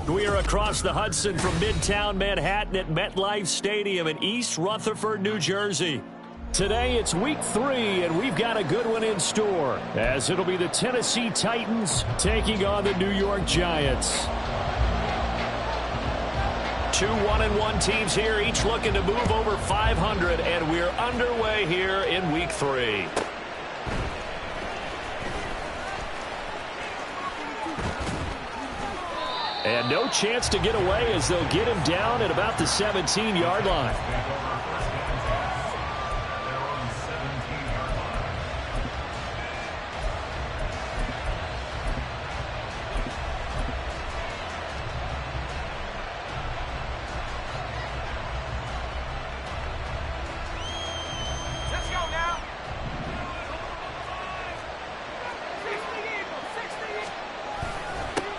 We are across the Hudson from Midtown Manhattan at MetLife Stadium in East Rutherford, New Jersey. Today it's week 3, and we've got a good one in store, as it'll be the Tennessee Titans taking on the New York Giants. Two 1-1 teams here, each looking to move over 500, and we're underway here in week 3. And no chance to get away as they'll get him down at about the 17-yard line.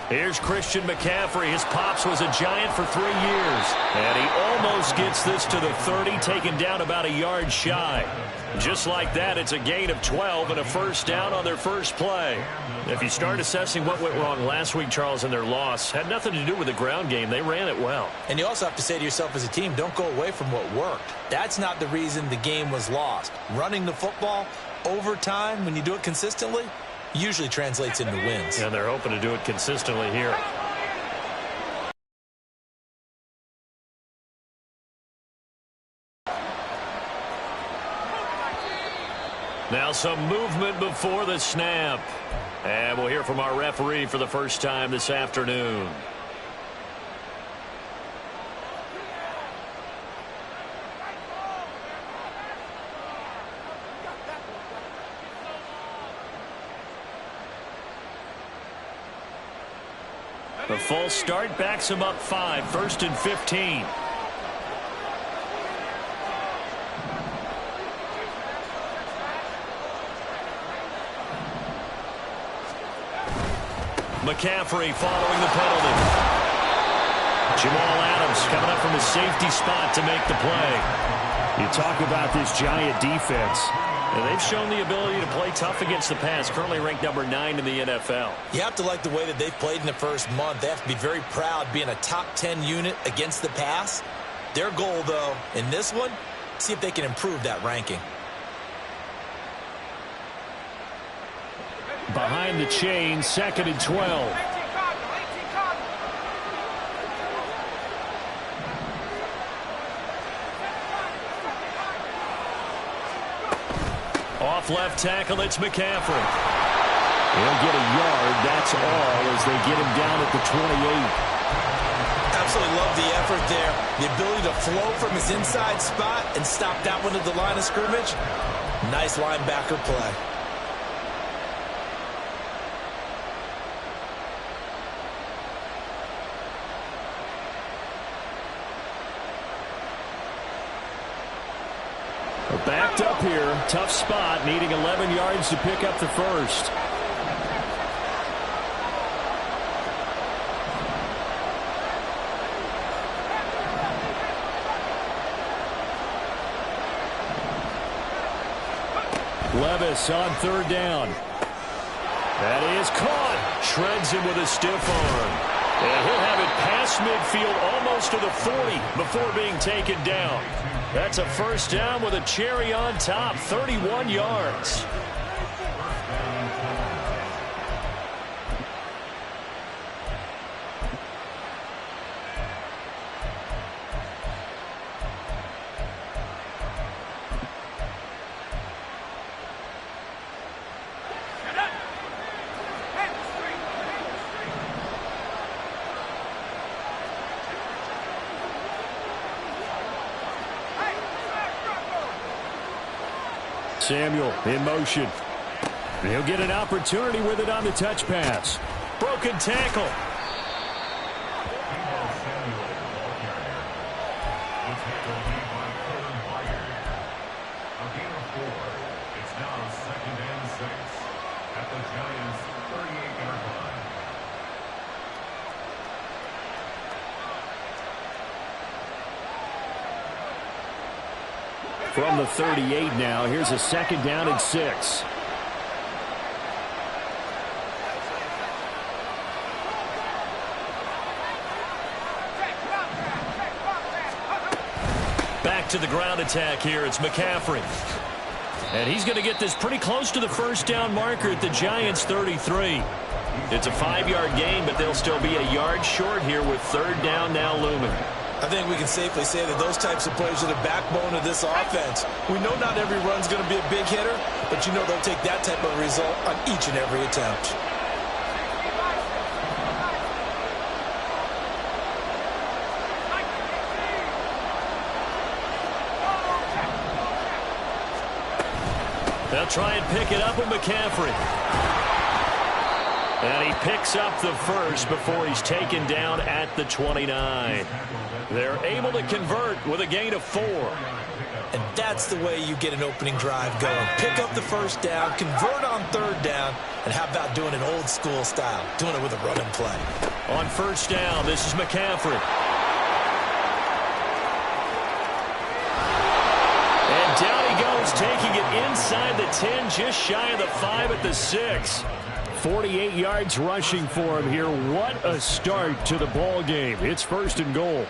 Here's Christian McCaffrey. His pops was a Giant for 3 years. And he almost gets this to the 30, taken down about a yard shy. Just like that, it's a gain of 12 and a first down on their first play. If you start assessing what went wrong last week, Charles, in their loss, had nothing to do with the ground game. They ran it well. And you also have to say to yourself as a team, don't go away from what worked. That's not the reason the game was lost. Running the football over time, when you do it consistently, usually translates into wins. And they're hoping to do it consistently here. Now some movement before the snap. And we'll hear from our referee for the first time this afternoon. The false start backs him up 5, 1st and 15. McCaffrey following the penalty. Jamal Adams coming up from his safety spot to make the play. You talk about this Giant defense. And they've shown the ability to play tough against the pass, currently ranked number 9 in the NFL. You have to like the way that they've played in the first month. They have to be very proud being a top 10 unit against the pass. Their goal, though, in this one, see if they can improve that ranking. Behind the chain, 2nd and 12. Off left tackle, it's McCaffrey. He'll get a yard, that's all, as they get him down at the 28. Absolutely love the effort there. The ability to flow from his inside spot and stop that one at the line of scrimmage. Nice linebacker play. Backed up here, tough spot, needing 11 yards to pick up the first. Levis on 3rd down. That is caught. Shreds him with a stiff arm. And he'll have it past midfield almost to the 40 before being taken down. That's a first down with a cherry on top, 31 yards. Samuel in motion. He'll get an opportunity with it on the touch pass. Broken tackle. From the 38 now, here's a 2nd down and 6. Back to the ground attack here. It's McCaffrey. And he's going to get this pretty close to the first down marker at the Giants' 33. It's a 5-yard gain, but they'll still be a yard short here with 3rd down now looming. I think we can safely say that those types of plays are the backbone of this offense. We know not every run's going to be a big hitter, but you know they'll take that type of result on each and every attempt. They'll try and pick it up with McCaffrey. And he picks up the first before he's taken down at the 29. They're able to convert with a gain of 4. And that's the way you get an opening drive going. Pick up the first down, convert on 3rd down, and how about doing it old school style, doing it with a running play. On 1st down, this is McCaffrey. And down he goes, taking it inside the 10, just shy of the 5 at the 6. 48 yards rushing for him here. What a start to the ball game. It's 1st and goal.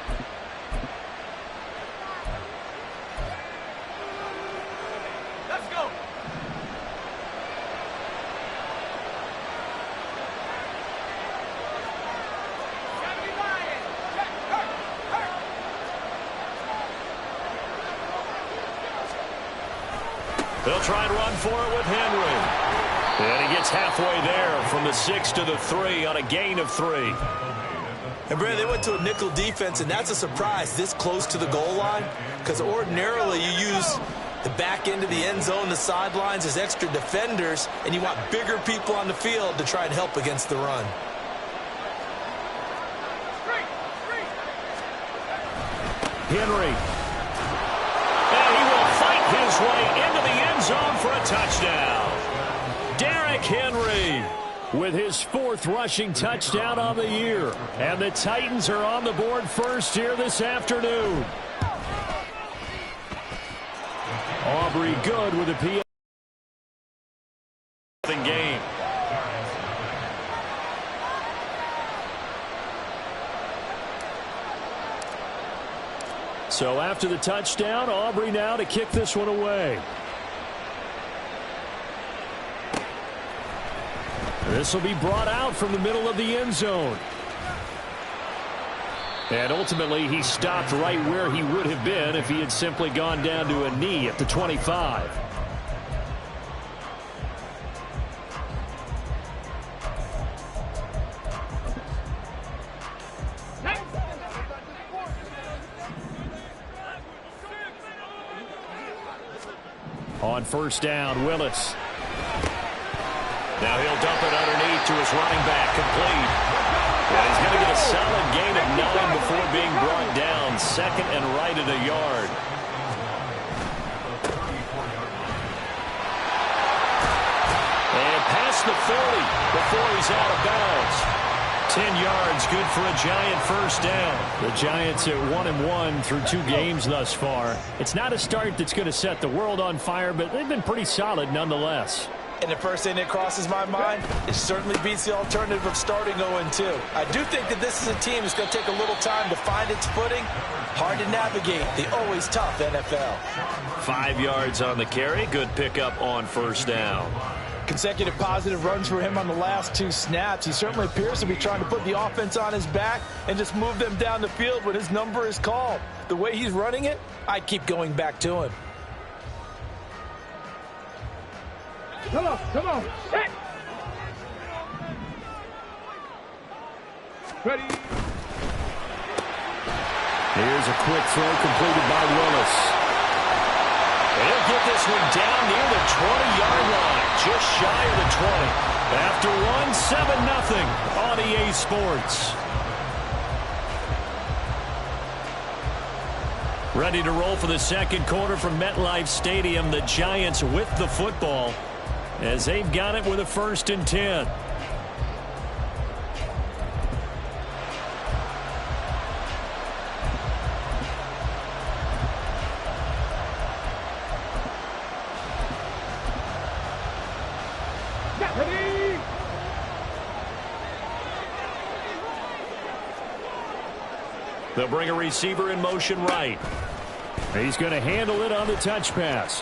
Let's go. They'll try and run for it with Henry. And he gets halfway there from the 6 to the 3 on a gain of 3. And, Brad, they went to a nickel defense, and that's a surprise this close to the goal line, because ordinarily you use the back end of the end zone, the sidelines as extra defenders, and you want bigger people on the field to try and help against the run. Henry. And he will fight his way into the end zone for a touchdown. Derrick Henry with his 4th rushing touchdown on the year. And the Titans are on the board first here this afternoon. Aubrey good with a PA game. So after the touchdown, Aubrey now to kick this one away. This will be brought out from the middle of the end zone. And ultimately, he stopped right where he would have been if he had simply gone down to a knee at the 25. On 1st down, Willis. Now he'll dump it underneath to his running back, complete. And he's going to get a solid gain of 9 before being brought down. 2nd and right at a yard. And past the 40 before he's out of bounds. 10 yards, good for a Giant 1st down. The Giants at 1-1 through 2 games thus far. It's not a start that's going to set the world on fire, but they've been pretty solid nonetheless. And the first thing that crosses my mind, it certainly beats the alternative of starting 0-2. I do think that this is a team that's going to take a little time to find its footing. Hard to navigate the always tough NFL. 5 yards on the carry. Good pickup on 1st down. Consecutive positive runs for him on the last 2 snaps. He certainly appears to be trying to put the offense on his back and just move them down the field when his number is called. The way he's running it, I keep going back to him. Come on. Set. Ready. Here's a quick throw completed by Willis. And he'll get this one down near the 20-yard line, just shy of the 20. After one, 7-0 on EA Sports. Ready to roll for the second quarter from MetLife Stadium. The Giants with the football as they've got it with a 1st and 10. They'll bring a receiver in motion right. He's going to handle it on the touch pass.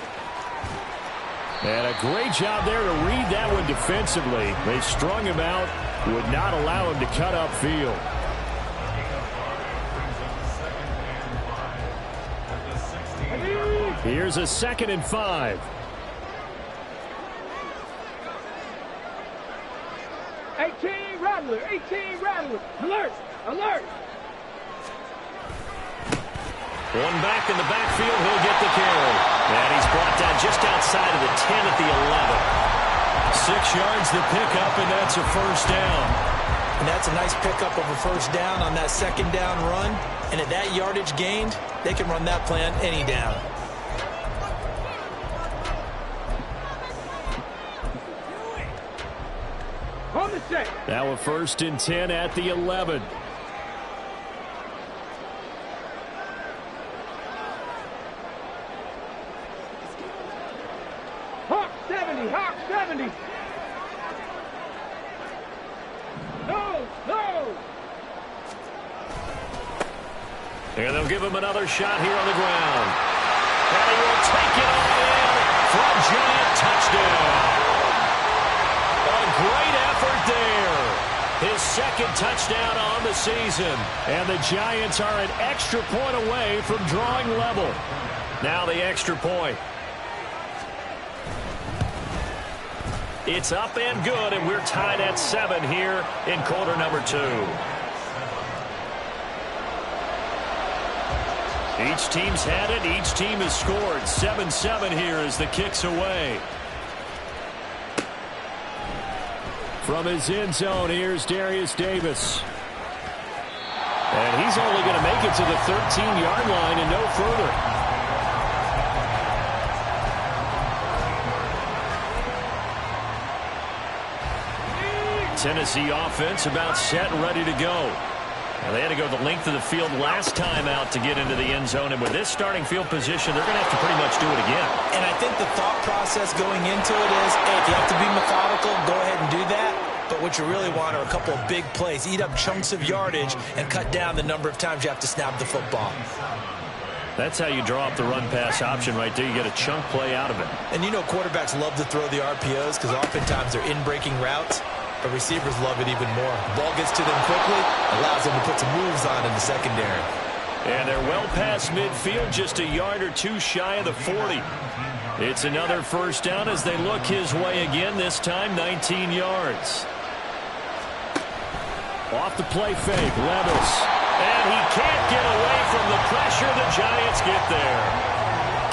And a great job there to read that one defensively. They strung him out, would not allow him to cut upfield. Here's a 2nd and 5. 18 Rattler, 18 Rattler. Alert, alert. One back in the backfield, he'll get the carry. And he's brought down just outside of the 10 at the 11. 6 yards to pick up, and that's a 1st down. And that's a nice pickup of a 1st down on that 2nd down run. And at that yardage gained, they can run that play on any down. On the check. Now a 1st and 10 at the 11. Hawk 70, Hawk 70. No, no. And they'll give him another shot here on the ground. And he will take it all in for a giant touchdown. A great effort there. His 2nd touchdown on the season. And the Giants are an extra point away from drawing level. Now the extra point. It's up and good, and we're tied at 7 here in quarter number 2. Each team's had it. Each team has scored. 7-7 here as the kick's away. From his end zone, here's Darius Davis. And he's only going to make it to the 13-yard line and no further. Tennessee offense about set and ready to go. Now they had to go the length of the field last time out to get into the end zone, and with this starting field position, they're going to have to pretty much do it again. And I think the thought process going into it is, hey, if you have to be methodical, go ahead and do that. But what you really want are a couple of big plays. Eat up chunks of yardage and cut down the number of times you have to snap the football. That's how you draw up the run-pass option right there. You get a chunk play out of it. And you know quarterbacks love to throw the RPOs because oftentimes they're in-breaking routes. But receivers love it even more. The ball gets to them quickly, allows them to put some moves on in the secondary. And they're well past midfield, just a yard or two shy of the 40. It's another 1st down as they look his way again, this time 19 yards. Off the play fake, Levis. And he can't get away from the pressure. The Giants get there.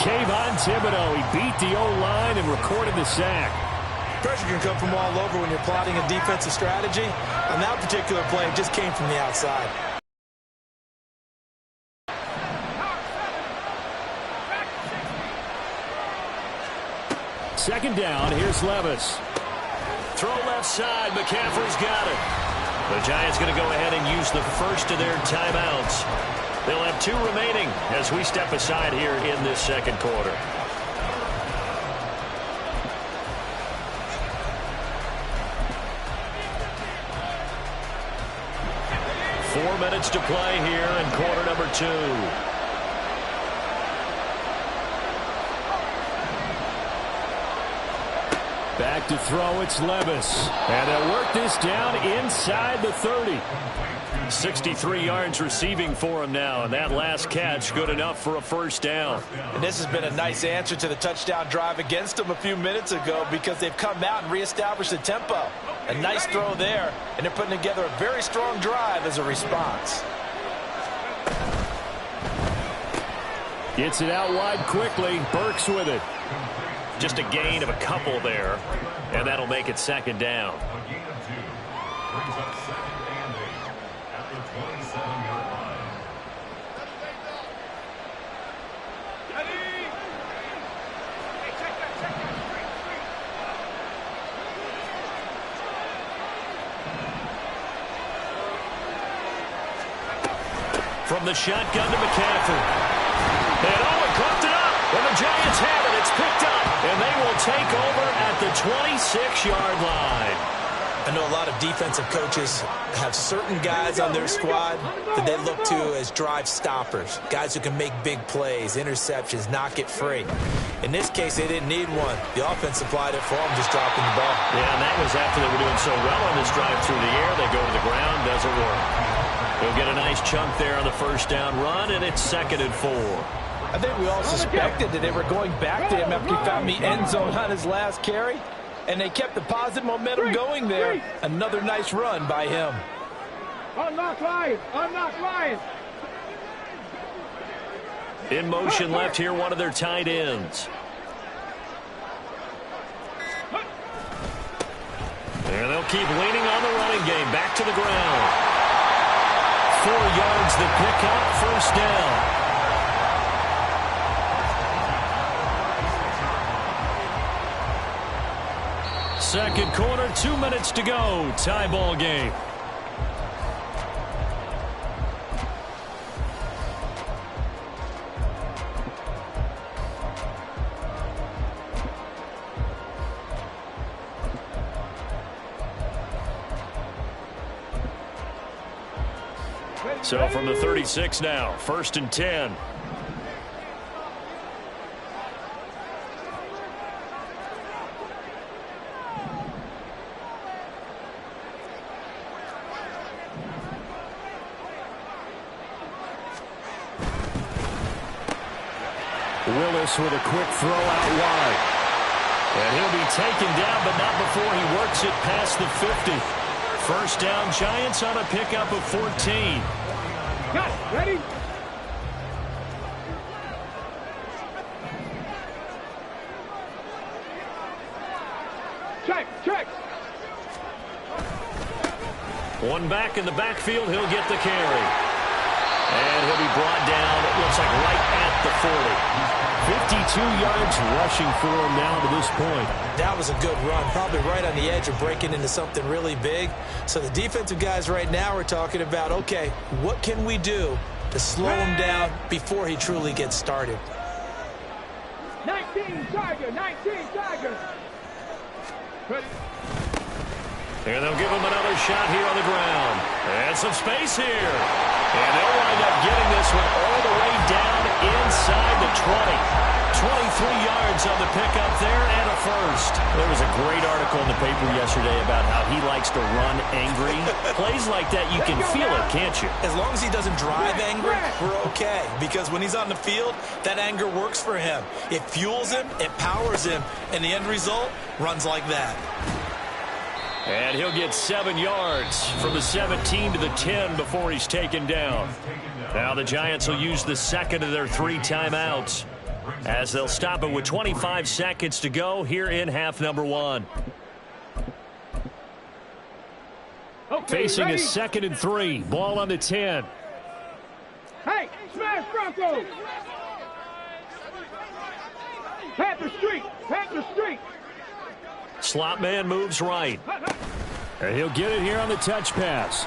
Kayvon Thibodeau, he beat the O-line and recorded the sack. Pressure can come from all over when you're plotting a defensive strategy. On that particular play, it just came from the outside. Second down, here's Levis. Throw left side, McCaffrey's got it. The Giants going to go ahead and use the first of their timeouts. They'll have 2 remaining as we step aside here in this second quarter. Four minutes to play here in quarter number 2. Back to throw, it's Levis. And they'll work this down inside the 30. 63 yards receiving for him now, and that last catch good enough for a 1st down. And this has been a nice answer to the touchdown drive against them a few minutes ago because they've come out and reestablished the tempo. A nice throw there, and they're putting together a very strong drive as a response. Gets it out wide quickly. Burks with it. Just a gain of a couple there, and that'll make it second down. Brings up 2nd and 8 at the 27-yard line. From the shotgun to McCaffrey. And Owen coughed it up. And the Giants have it. It's picked up. And they will take over at the 26-yard line. I know a lot of defensive coaches have certain guys on their squad that they look to as drive stoppers, guys who can make big plays, interceptions, knock it free. In this case, they didn't need one. The offense supplied it for them, just dropping the ball. Yeah, and that was after they were doing so well on this drive through the air. They go to the ground, doesn't work. They'll get a nice chunk there on the first down run, and it's 2nd and 4. I think we all suspected that they were going back to him after he found the end zone on his last carry. And they kept the positive momentum going there. Another nice run by him. Unlock Lions. Unlock Lions. In motion left here, one of their tight ends. And they'll keep leaning on the running game. Back to the ground. 4 yards the pickup, first down. Second quarter, 2 minutes to go. Tie ball game. So from the 36 now, 1st and 10. Willis with a quick throw out wide. And he'll be taken down, but not before he works it past the 50. First down, Giants on a pickup of 14. Got it. Ready? Check. One back in the backfield, he'll get the carry. And he'll be brought down, it looks like right at the 40. 52 yards rushing for him now to this point. That was a good run, probably right on the edge of breaking into something really big. So the defensive guys right now are talking about, okay, what can we do to slow him down before he truly gets started? 19 Tiger. Ready? And they'll give him another shot here on the ground. And some space here. And they'll wind up getting this one all the way down inside the 20. 23 yards on the pickup there and a first. There was a great article in the paper yesterday about how he likes to run angry. Plays like that, you can feel it, can't you? As long as he doesn't drive angry, we're okay. Because when he's on the field, that anger works for him. It fuels him, it powers him, and the end result runs like that. And he'll get 7 yards from the 17 to the 10 before he's taken down. Now the Giants will use the second of their 3 timeouts as they'll stop it with 25 seconds to go here in half number 1. Okay, Facing ready? a 2nd and 3. Ball on the 10. Hey, smash Broncos. Panther Street. Slot man moves right. And he'll get it here on the touch pass.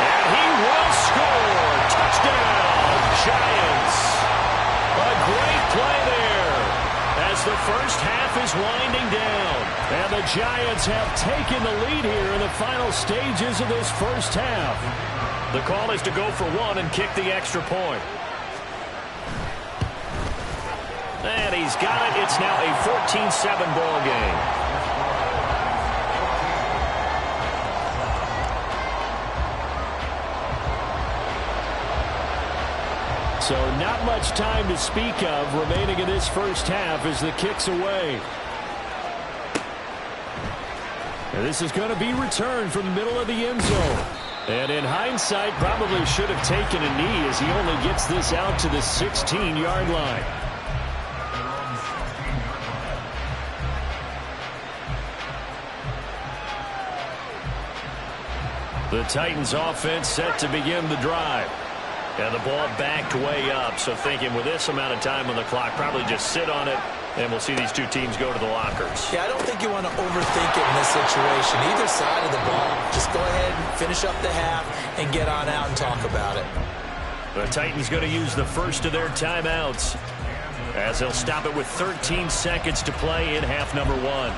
And he will score. Touchdown, Giants. A great play there as the first half is winding down. And the Giants have taken the lead here in the final stages of this first half. The call is to go for 1 and kick the extra point. And he's got it. It's now a 14-7 ball game. So not much time to speak of remaining in this first half as the kick's away. And this is going to be returned from the middle of the end zone. And in hindsight, probably should have taken a knee as he only gets this out to the 16-yard line. The Titans offense set to begin the drive. And the ball backed way up. So thinking with this amount of time on the clock, probably just sit on it, and we'll see these two teams go to the lockers. Yeah, I don't think you want to overthink it in this situation. Either side of the ball. Just go ahead and finish up the half and get on out and talk about it. The Titans going to use the first of their timeouts as they'll stop it with 13 seconds to play in half number 1.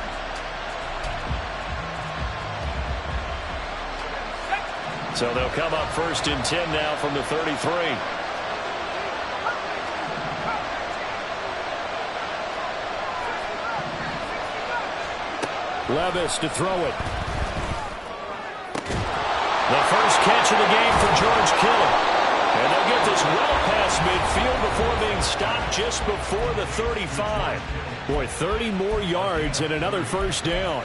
So they'll come up first and 10 now from the 33. Levis to throw it. The first catch of the game for George Kittle. And they'll get this well past midfield before being stopped just before the 35. Boy, 30 more yards and another first down.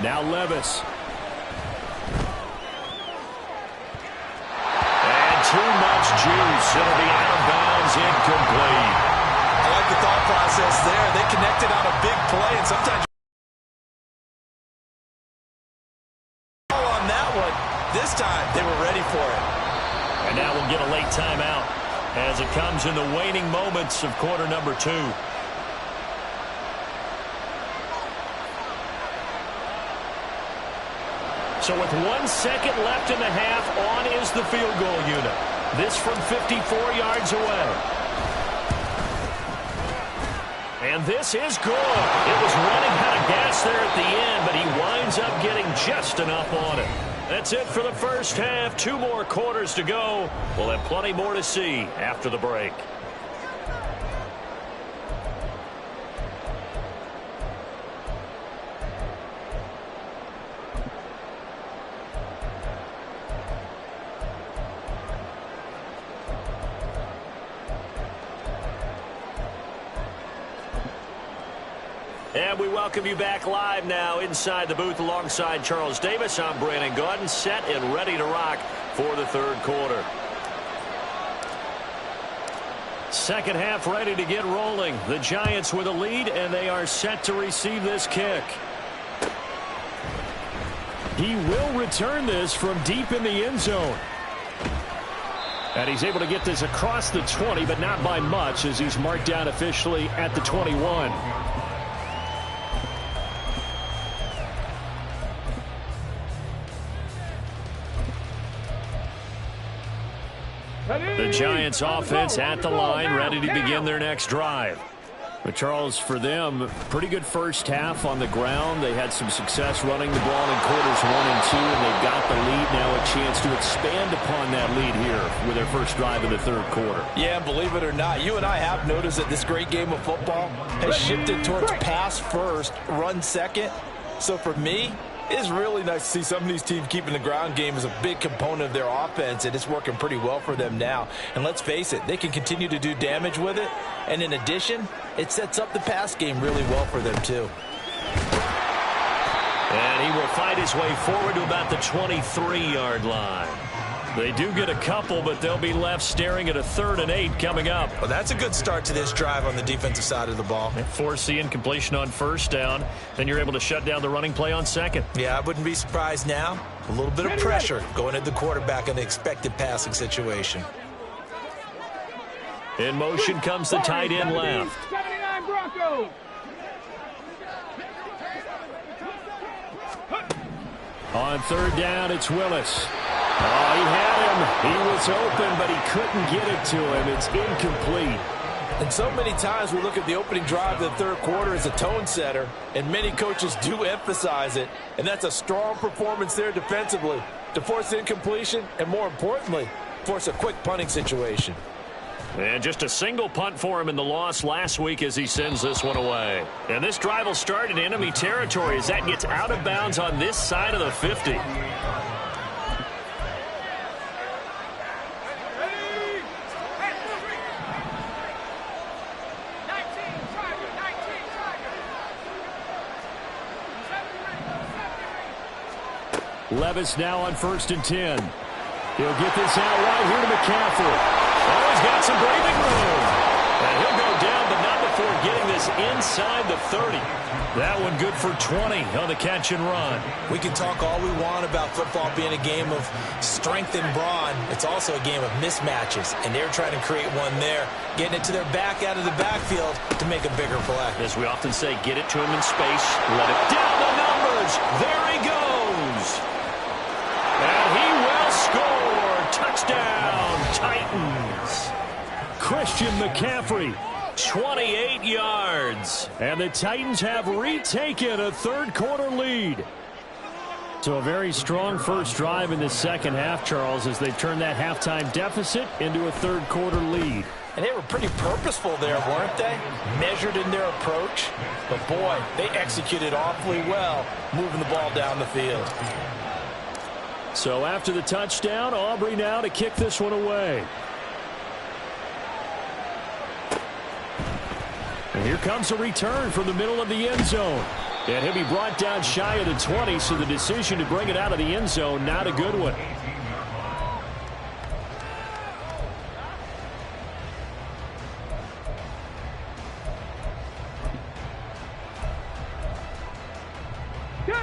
Now Levis. And too much juice. It'll be out of bounds, incomplete. I like the thought process there. They connected on a big play, and sometimes on that one. This time, they were ready for it. And now we'll get a late timeout as it comes in the waning moments of quarter number 2. So with 1 second left in the half, on is the field goal unit. This from 54 yards away. And this is good. It was running out of gas there at the end, but he winds up getting just enough on it. That's it for the first half. 2 more quarters to go. We'll have plenty more to see after the break. And we welcome you back live now inside the booth alongside Charles Davis. I'm Brandon Gaudin, set and ready to rock for the third quarter. Second half ready to get rolling. The Giants with a lead, and they are set to receive this kick. He will return this from deep in the end zone. And he's able to get this across the 20, but not by much as he's marked down officially at the 21. The Giants offense at the line, ready to begin their next drive. But Charles, for them, pretty good first half on the ground. They had some success running the ball in quarters 1 and 2, and they've got the lead now, a chance to expand upon that lead here with their first drive in the third quarter. Yeah, believe it or not, you and I have noticed that this great game of football has shifted towards pass first, run second. So for me, it's really nice to see some of these teams keeping the ground game as a big component of their offense, and it's working pretty well for them now. And let's face it, they can continue to do damage with it. And in addition, it sets up the pass game really well for them, too. And he will fight his way forward to about the 23-yard line. They do get a couple, but they'll be left staring at a 3rd and 8 coming up. Well, that's a good start to this drive on the defensive side of the ball. Force the incompletion on first down. Then you're able to shut down the running play on second. Yeah, I wouldn't be surprised now. A little bit of pressure going at the quarterback in the expected passing situation. In motion comes the tight end left. 79 Broncos. On 3rd down, it's Willis. Oh, he had him. He was open, but he couldn't get it to him. It's incomplete. And so many times we look at the opening drive of the third quarter as a tone setter, and many coaches do emphasize it. And that's a strong performance there defensively to force incompletion and, more importantly, force a quick punting situation. And just a single punt for him in the loss last week as he sends this one away. And this drive will start in enemy territory as that gets out of bounds on this side of the 50. Levis now on 1st and 10. He'll get this out right here to McCaffrey. Oh, he's got some breathing room. And he'll go down, but not before getting this inside the 30. That one good for 20 on the catch and run. We can talk all we want about football being a game of strength and brawn. It's also a game of mismatches, and they're trying to create one there, getting it to their back out of the backfield to make a bigger play. As we often say, get it to him in space. Let it down the numbers. There he goes. And he will score. Touchdown, Titans. Christian McCaffrey, 28 yards. And the Titans have retaken a third-quarter lead. So a very strong first drive in the second half, Charles, as they've turned that halftime deficit into a third-quarter lead. And they were pretty purposeful there, weren't they? Measured in their approach. But, boy, they executed awfully well moving the ball down the field. So after the touchdown, Aubrey now to kick this one away. And here comes a return from the middle of the end zone. And he'll be brought down shy of the 20, so the decision to bring it out of the end zone, not a good one.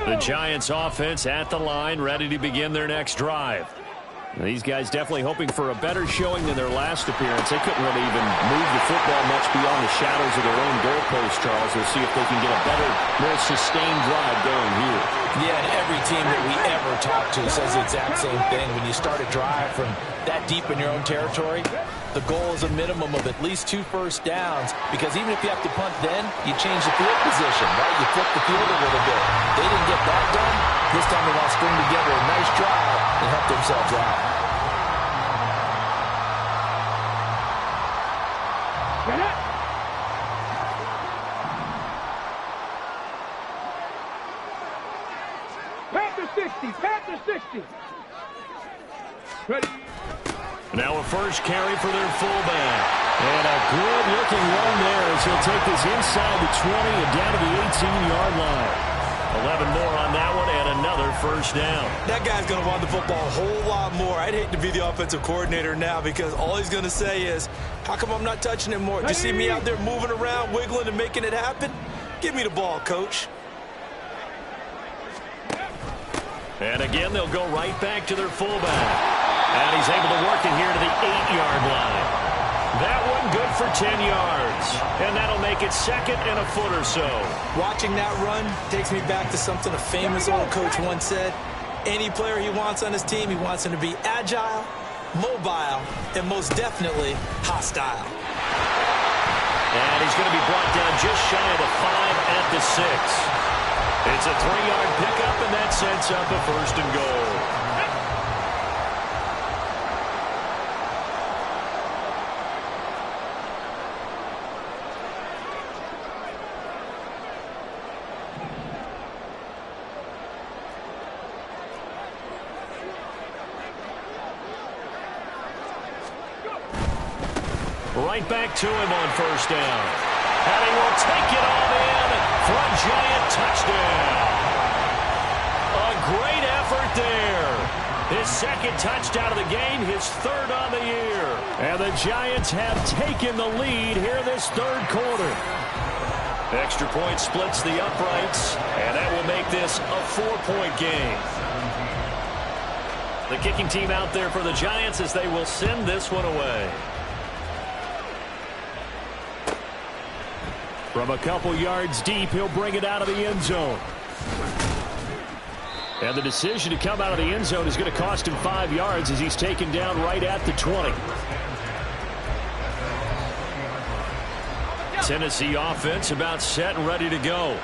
The Giants offense at the line, ready to begin their next drive. These guys definitely hoping for a better showing than their last appearance. They couldn't really even move the football much beyond the shadows of their own goalpost, Charles. We'll see if they can get a better, more sustained drive going here. Yeah, and every team that we ever talk to says the exact same thing. When you start a drive from that deep in your own territory, the goal is a minimum of at least 2 first downs, because even if you have to punt then, you change the field position, right? You flip the field a little bit. They didn't get that done. This time they want to string together a nice drive and help themselves out. Get it! Panther 60, Panther 60. Ready. Now a first carry for their fullback. And a good-looking run there as he'll take this inside the 20 and down to the 18-yard line. 11 more on that one and another first down. That guy's going to want the football a whole lot more. I'd hate to be the offensive coordinator now, because all he's going to say is, how come I'm not touching it more? Do you see me out there moving around, wiggling, and making it happen? Give me the ball, coach. And again, they'll go right back to their fullback. And he's able to work it here to the 8-yard line. That one good for 10 yards. And that'll make it second and a foot or so. Watching that run takes me back to something a famous old coach once said. Any player he wants on his team, he wants him to be agile, mobile, and most definitely hostile. And he's going to be brought down just shy of the 5 at the 6. It's a 3-yard pickup, and that sets up a first and goal. Right back to him on first down. And he will take it all in for a Giant touchdown. A great effort there. His second touchdown of the game, his third on the year. And the Giants have taken the lead here this third quarter. Extra point splits the uprights, and that will make this a 4-point game. The kicking team out there for the Giants as they will send this one away. From a couple yards deep, he'll bring it out of the end zone. And the decision to come out of the end zone is going to cost him 5 yards as he's taken down right at the 20. Tennessee offense about set and ready to go.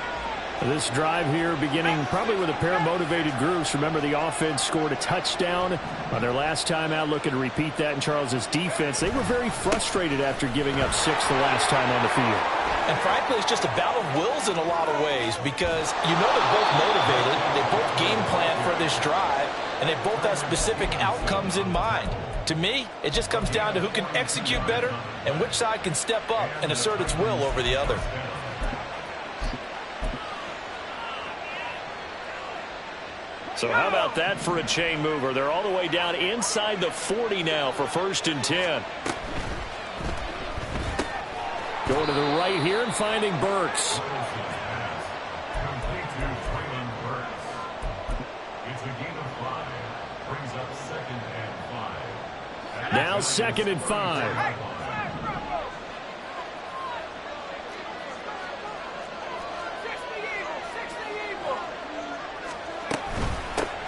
This drive here beginning probably with a pair of motivated groups. Remember, the offense scored a touchdown on their last time out, looking to repeat that in Charles's defense. They were very frustrated after giving up 6 the last time on the field. And frankly, it's just a battle of wills in a lot of ways because you know they're both motivated. They both game plan for this drive, and they both have specific outcomes in mind. To me, it just comes down to who can execute better and which side can step up and assert its will over the other. So how about that for a chain mover? They're all the way down inside the 40 now for 1st and 10. Going to the right here and finding Burks. Complete to Traylon Burks. It's a gain of 5. Brings up 2nd and 5. Now 2nd and 5.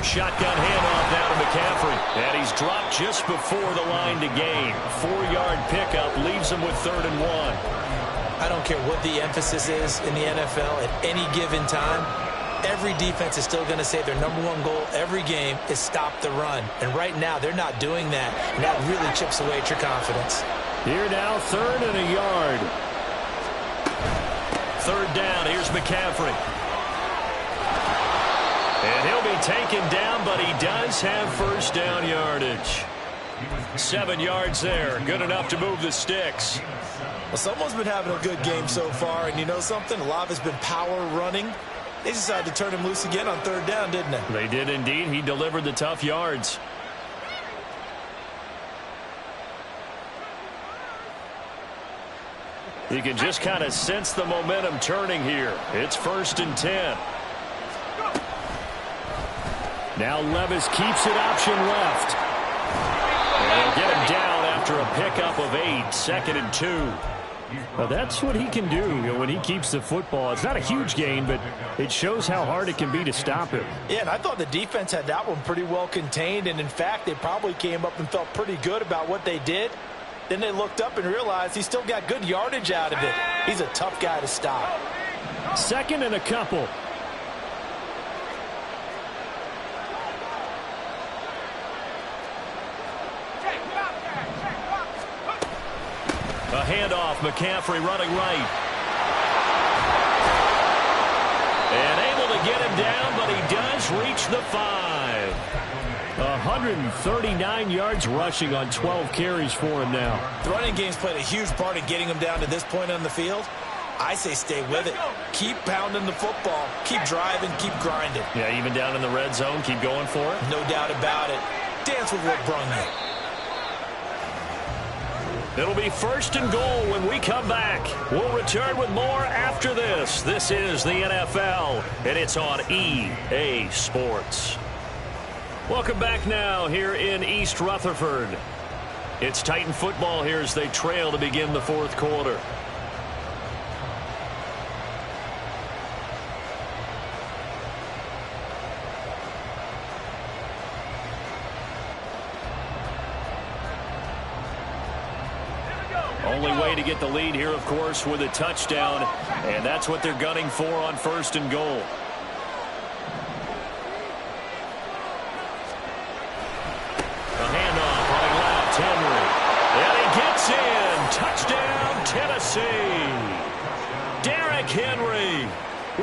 Shotgun handoff now to McCaffrey. And he's dropped just before the line to gain. 4-yard pickup leaves him with 3rd and 1. I don't care what the emphasis is in the NFL at any given time. Every defense is still going to say their #1 goal every game is stop the run. And right now, they're not doing that. And that really chips away at your confidence. Here now, 3rd and a yard. 3rd down. Here's McCaffrey. And he'll be taken down, but he does have 1st down yardage. 7 yards there. Good enough to move the sticks. Well, someone's been having a good game so far, and you know something? A lot of it's been power running. They decided to turn him loose again on 3rd down, didn't they? They did indeed. He delivered the tough yards. You can just kind of sense the momentum turning here. It's 1st and 10. Now Levis keeps it option left. And they'll get him down after a pickup of 8. 2nd and 2. Well, that's what he can do, when he keeps the football. It's not a huge gain, but it shows how hard it can be to stop him. Yeah, and I thought the defense had that one pretty well contained, and in fact, they probably came up and felt pretty good about what they did. Then they looked up and realized he still got good yardage out of it. He's a tough guy to stop. 2nd and a couple. A handoff, McCaffrey running right. And able to get him down, but he does reach the 5. 139 yards rushing on 12 carries for him now. The running game's played a huge part in getting him down to this point on the field. I say stay with it. Keep pounding the football. Keep driving. Keep grinding. Yeah, even down in the red zone, keep going for it. No doubt about it. Dance with what brung you. It'll be 1st and goal when we come back. We'll return with more after this. This is the NFL, and it's on EA Sports. Welcome back now here in East Rutherford. It's Titan football here as they trail to begin the 4th quarter. Only way to get the lead here, of course, with a touchdown, and that's what they're gunning for on 1st and goal. A handoff running left, Henry. And he gets in. Touchdown, Tennessee. Derrick Henry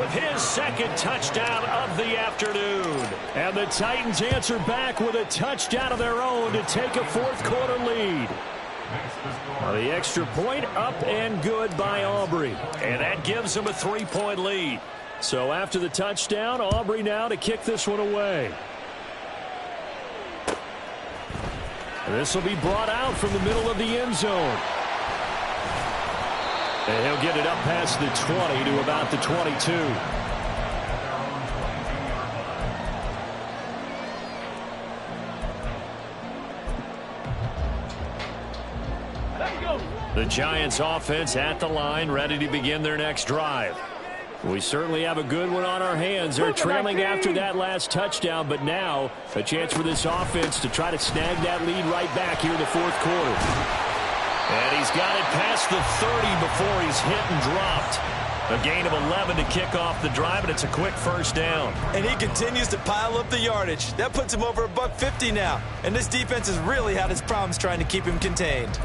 with his 2nd touchdown of the afternoon. And the Titans answer back with a touchdown of their own to take a 4th quarter lead. The extra point up and good by Aubrey. And that gives them a 3-point lead. So after the touchdown, Aubrey now to kick this one away. This will be brought out from the middle of the end zone. And he'll get it up past the 20 to about the 22. The Giants offense at the line, ready to begin their next drive. We certainly have a good one on our hands. They're trailing after that last touchdown, but now a chance for this offense to try to snag that lead right back here in the 4th quarter. And he's got it past the 30 before he's hit and dropped. A gain of 11 to kick off the drive, and it's a quick first down. And he continues to pile up the yardage. That puts him over $150 now. And this defense has really had its problems trying to keep him contained.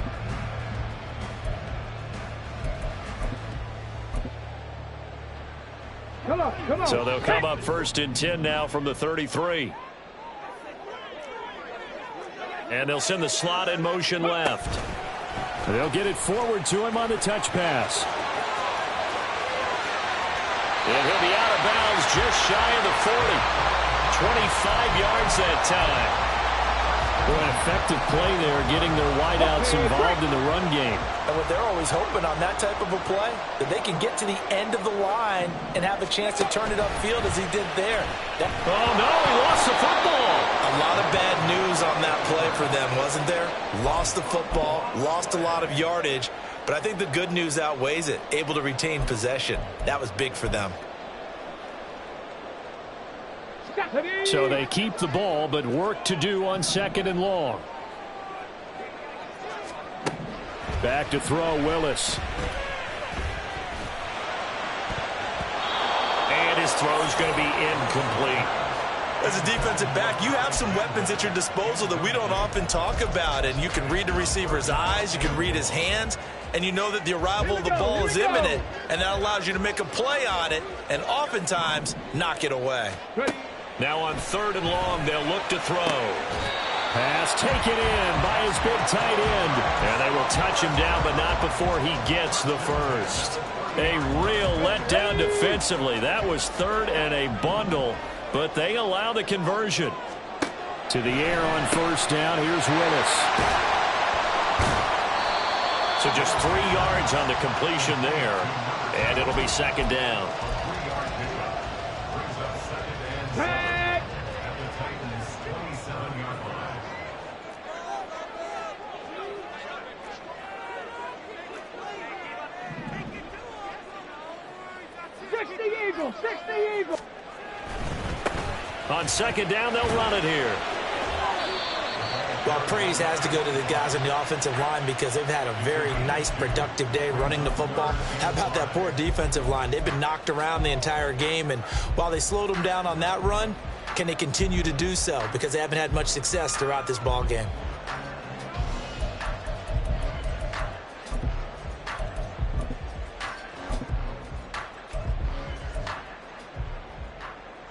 Come on. So they'll come up 1st and 10 now from the 33. And they'll send the slot in motion left. They'll get it forward to him on the touch pass. And he'll be out of bounds just shy of the 40. 25 yards that time. Boy, an effective play there, getting their wideouts involved in the run game. And what they're always hoping on that type of a play, that they can get to the end of the line and have a chance to turn it upfield as he did there. Oh, no, he lost the football. A lot of bad news on that play for them, wasn't there? Lost the football, lost a lot of yardage, but I think the good news outweighs it. Able to retain possession. That was big for them. So they keep the ball, but work to do on 2nd and long. Back to throw, Willis. And his throw's going to be incomplete. As a defensive back, you have some weapons at your disposal that we don't often talk about, and you can read the receiver's eyes, you can read his hands, and you know that the arrival of the ball is imminent, and that allows you to make a play on it and oftentimes knock it away. Now on 3rd and long, they'll look to throw. Pass taken in by his big tight end. And they will touch him down, but not before he gets the first. A real letdown defensively. That was 3rd and a bundle, but they allow the conversion. To the air on 1st down. Here's Willis. So just 3 yards on the completion there, and it'll be 2nd down. 60 Eagles. On 2nd down, they'll run it here. Well, praise has to go to the guys on the offensive line because they've had a very nice, productive day running the football. How about that poor defensive line? They've been knocked around the entire game, and while they slowed them down on that run, can they continue to do so? Because they haven't had much success throughout this ball game.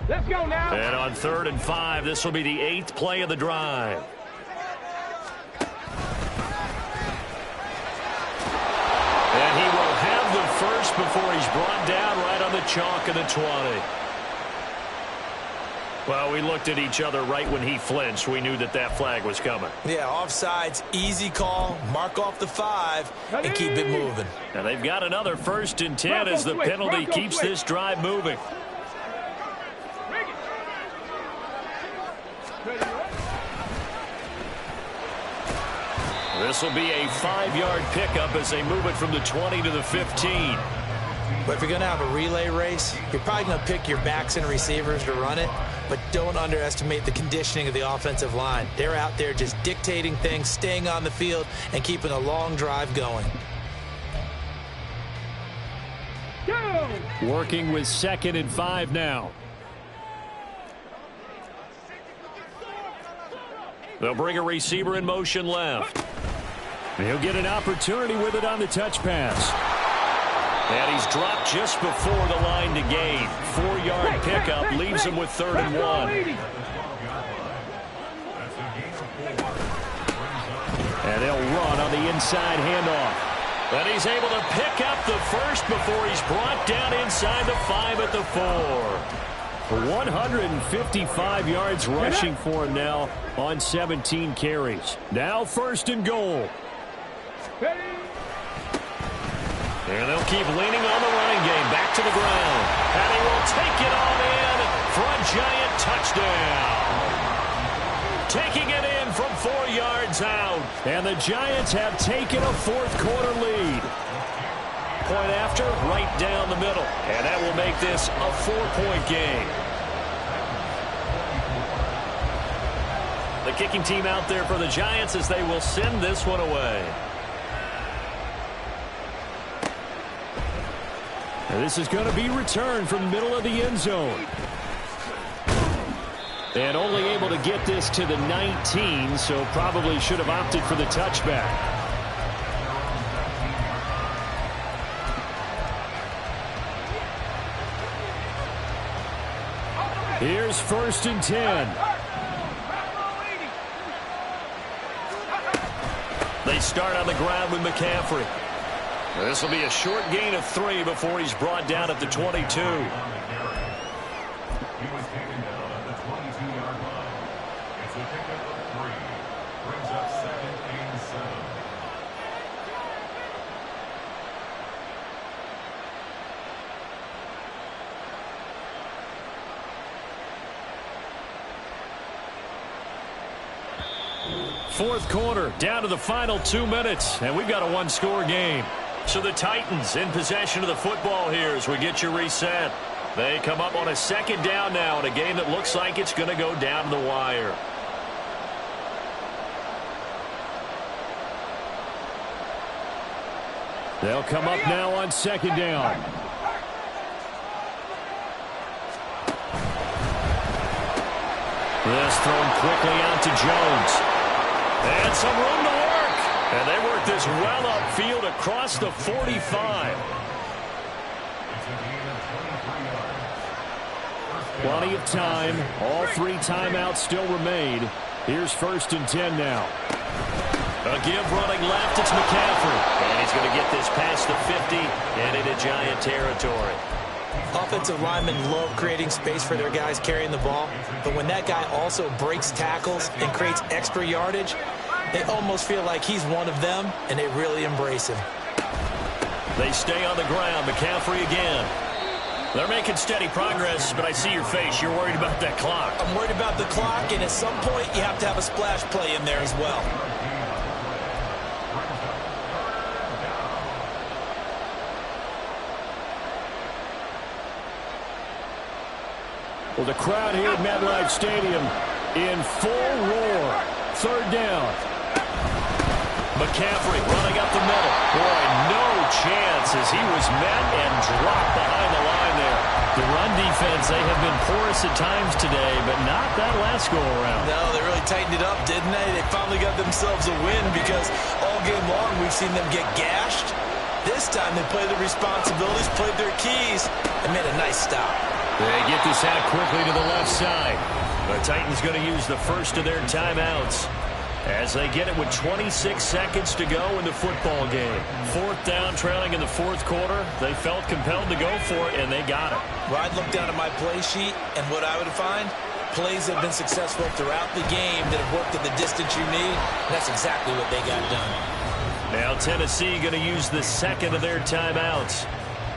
Let's go now. And on 3rd and 5, this will be the 8th play of the drive. And he will have the first before he's brought down right on the chalk of the 20. Well, we looked at each other right when he flinched. We knew that that flag was coming. Yeah, offsides, easy call, mark off the 5, and keep it moving. Now they've got another 1st and 10 as the penalty keeps this drive moving. This will be a 5-yard pickup as they move it from the 20 to the 15. But if you're going to have a relay race, you're probably going to pick your backs and receivers to run it, but don't underestimate the conditioning of the offensive line. They're out there just dictating things, staying on the field, and keeping a long drive going. Go! Working with 2nd and 5 now. They'll bring a receiver in motion left. He'll get an opportunity with it on the touch pass. And he's dropped just before the line to gain. 4-yard pickup leaves him with 3rd and 1. And they'll run on the inside handoff. And he's able to pick up the first before he's brought down inside the 5 at the 4. 155 yards rushing for him now on 17 carries. Now 1st and goal. And they'll keep leaning on the running game. Back to the ground. And he will take it on in for a Giant touchdown. Taking it in from 4 yards out. And the Giants have taken a 4th quarter lead. Point after, right down the middle. And that will make this a 4-point game. The kicking team out there for the Giants as they will send this one away. And this is going to be returned from the middle of the end zone. And only able to get this to the 19, so probably should have opted for the touchback. Here's 1st and 10. They start on the ground with McCaffrey. This will be a short gain of 3 before he's brought down at the 22. Fourth quarter, down to the final 2 minutes, and we've got a one-score game. So the Titans in possession of the football here as we get you reset. They come up on a 2nd down now in a game that looks like it's going to go down to the wire. They'll come up now on 2nd down. This thrown quickly out to Jones. And some room to work. And they work this well upfield across the 45. Plenty of time. All 3 timeouts still remain. Here's 1st and 10 now. A give running left. It's McCaffrey. And he's going to get this past the 50 and into Giant territory. Offensive linemen love creating space for their guys carrying the ball, but when that guy also breaks tackles and creates extra yardage, they almost feel like he's one of them, and they really embrace him. They stay on the ground. McCaffrey again. They're making steady progress, but I see your face. You're worried about that clock. I'm worried about the clock, and at some point, you have to have a splash play in there as well. Well, the crowd here at MetLife Stadium in full roar. 3rd down. McCaffrey running up the middle. Boy, no chance as he was met and dropped behind the line there. The run defense, they have been porous at times today, but not that last go-around. No, they really tightened it up, didn't they? They finally got themselves a win because all game long we've seen them get gashed. This time they played their responsibilities, played their keys, and made a nice stop. They get this out quickly to the left side. The Titans going to use the first of their timeouts as they get it with 26 seconds to go in the football game. 4th down, trailing in the 4th quarter. They felt compelled to go for it, and they got it. Well, I'd look down at my play sheet, and what I would find, plays have been successful throughout the game that have worked at the distance you need, and that's exactly what they got done. Now Tennessee going to use the 2nd of their timeouts.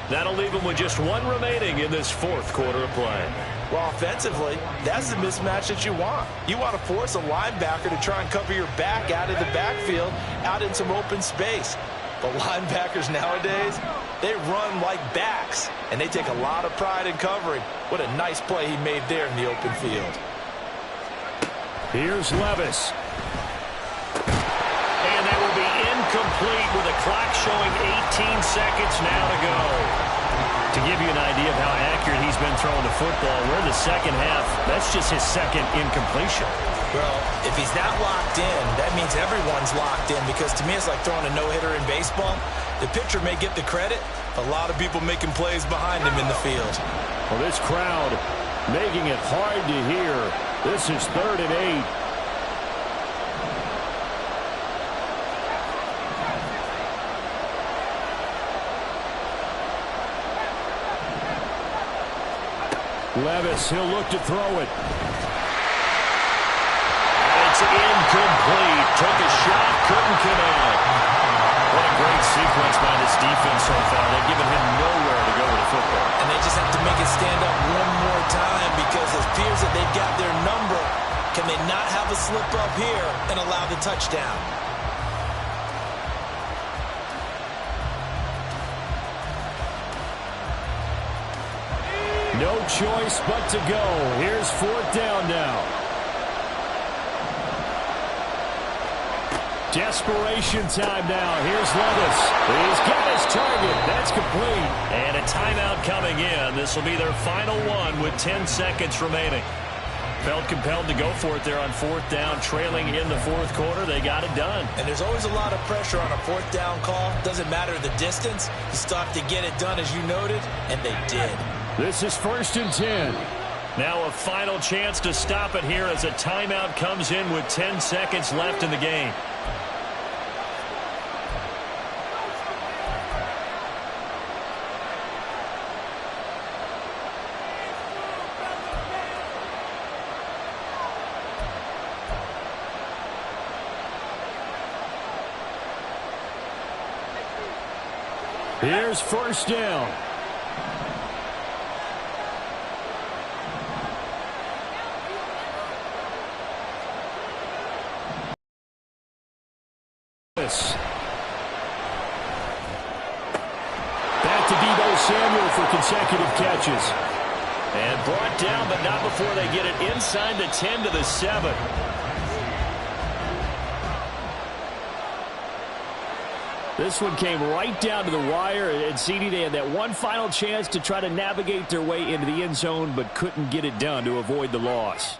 That'll leave them with just 1 remaining in this 4th quarter of play. Well, offensively, that's the mismatch that you want. You want to force a linebacker to try and cover your back out of the backfield, out in some open space. But linebackers nowadays, they run like backs, and they take a lot of pride in covering. What a nice play he made there in the open field. Here's Levis. And that will be incomplete with the clock showing 18 seconds now to go. To give you an idea of how accurate he's been throwing the football, we're in the 2nd half. That's just his 2nd incompletion. Well, if he's not locked in, that means everyone's locked in, because to me it's like throwing a no-hitter in baseball. The pitcher may get the credit, a lot of people making plays behind him in the field. Well, this crowd making it hard to hear. This is 3rd and 8. Levis, he'll look to throw it. It's incomplete. Took a shot, couldn't connect. What a great sequence by this defense so far. They've given him nowhere to go with the football. And they just have to make it stand up one more time, because it appears that they've got their number. Can they not have a slip up here and allow the touchdown? No choice but to go. Here's 4th down now. Desperation time now. Here's Levis. He's got his target. That's complete. And a timeout coming in. This will be their final one with 10 seconds remaining. Felt compelled to go for it there on 4th down, trailing in the 4th quarter. They got it done. And there's always a lot of pressure on a 4th down call. Doesn't matter the distance. You still have to get it done, as you noted, and they did. This is 1st and 10. Now a final chance to stop it here as a timeout comes in with 10 seconds left in the game. Here's 1st down. Back to Deebo Samuel for consecutive catches. And brought down, but not before they get it inside the 10 to the 7. This one came right down to the wire, and CD, they had that one final chance to try to navigate their way into the end zone, but couldn't get it done to avoid the loss.